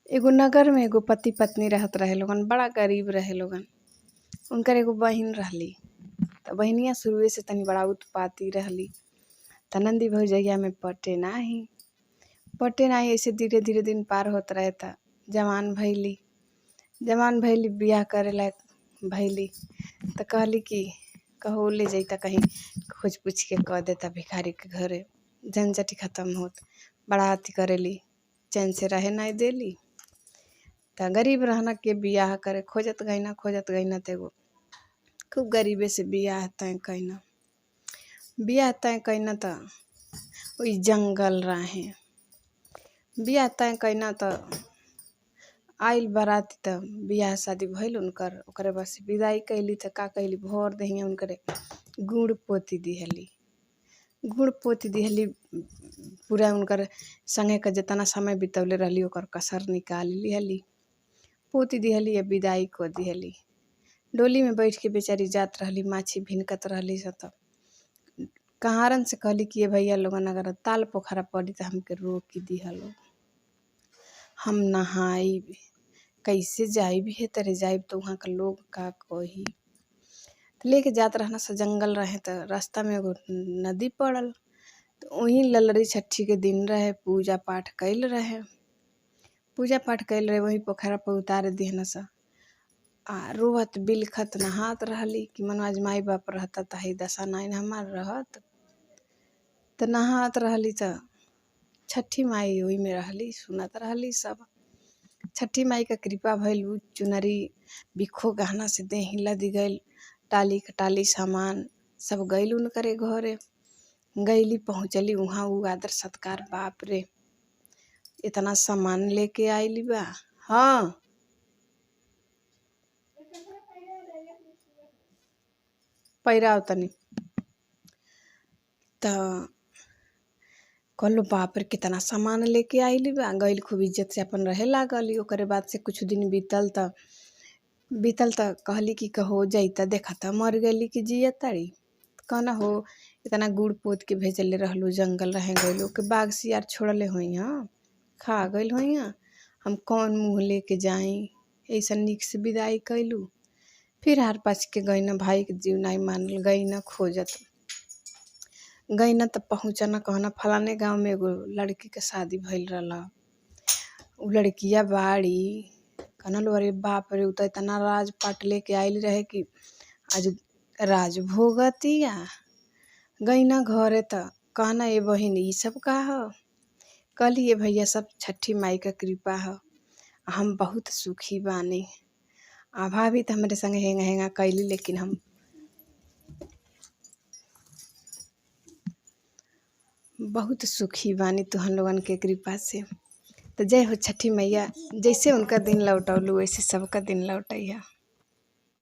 एगो नगर में एगो पति पत्नी रहत रहे लोगन, बड़ा गरीब रहे लोगन। उनकर एगो बहिन रहली, त बहिनिया शुरुए से तनी बड़ा उत्पाती रहली। त नंदी भौजैया में पटे नाही ऐसे धीरे धीरे दिन पार होत रहे। त जवान भैली बियाह करे लायक भैली। त कहली कि कहो ले जैता कहीं खोज पूछ के कह देता भिखारी के घरे, झंझट खत्म होत। बड़ा अथी करेली, चैन से रहे नहीं देली। त गरीब रहना के बियाह करे खोजत गईना त एगो खूब गरीबे से बियाह तय कैना त ओई जंगल रहे। बियाह तय कैना त आइल बाराती त बियाह शादी भइल उनकर। ओकरे बाद से विदाई कैली त का कैली, भर देहिया उनकरे गुड़ पोती दिहली। पूरा उनकर संगे का जितना समय बितौले रहली ओकर कसर निकाल लिहली, पोती दिहली या विदाई को दिहली। डोली में बैठ के बेचारी जात रहली, माछी भिनकत रहली। सत कहारन से कहली कि ये भैया लोगन अगर ताल पोखरा पड़ी त हमके रोकी दिहलो, हम नहाइब, कैसे जाइब, हे तरे जाइब तो वहाँ का लोग का कही। लेके जात रहना सा, जंगल रहे त रास्ता में एगो नदी पड़ल। तो वहीं ललरी छठी के दिन रहे, पूजा पाठ कैल रहे। वहीं पोखरा पर उतार दिहन सा। आ रोवत बिलखत नहात रहली कि मनवाज माई बाप रहता त ही दशा नाइन हमार रहत। त नहात रहली त छठी माई ओही में रहली, सुनत रहली सब। छठी माई का कृपा भइल, चुनरी बिखो गहना से देही लद गइल, टाली सामान सब गइल उनकरे घरे। गईली पहुँचली वहाँ, उ आदर सत्कार, बाप रे इतना सामान लेके आइली बा। हाँ पैराव तनी त कहलो बाप रे कितना सामान लेके आइली बा। गइल खूब इज्जत से अपन रहे लागली। ओकरे बाद से कुछ दिन बीतल त कहली कि कहो जैता देखा त मर गइली कि जिया ताड़ी। कहना हो इतना गुड़ पोत के भेजले रहलू, जंगल रहे गइलो के बाघ सियार छोड़ले होई, हाँ खा गइल होई। हम कौन मुँह लेके जाई, ऐसा निक से विदाई कैलू। फिर हार पाछ के गईना, भाई के जीव नहीं मानल, गईना खोजत गईना त पहुँचना कहना फलाने गांव में एगो लड़की के शादी भइल रहला। उ लड़किया बाड़ी, कहना लो अरे बाप रे उ त इतना राज पाट लेके आइल रहे कि आज राज भोगतिया। गईना घरे त कहना ए बहिन ई सब का ह। कहली ये भैया सब छठी माई का कृपा ह, हम बहुत सुखी बानी। भाभी त हमरे संगे हेंगा कैली, लेकिन हम बहुत सुखी बानी तुहन लोगन के कृपा से। तो जय हो छठी मैया, जैसे उनका दिन लौटौलू वैसे सबका दिन लौटैया।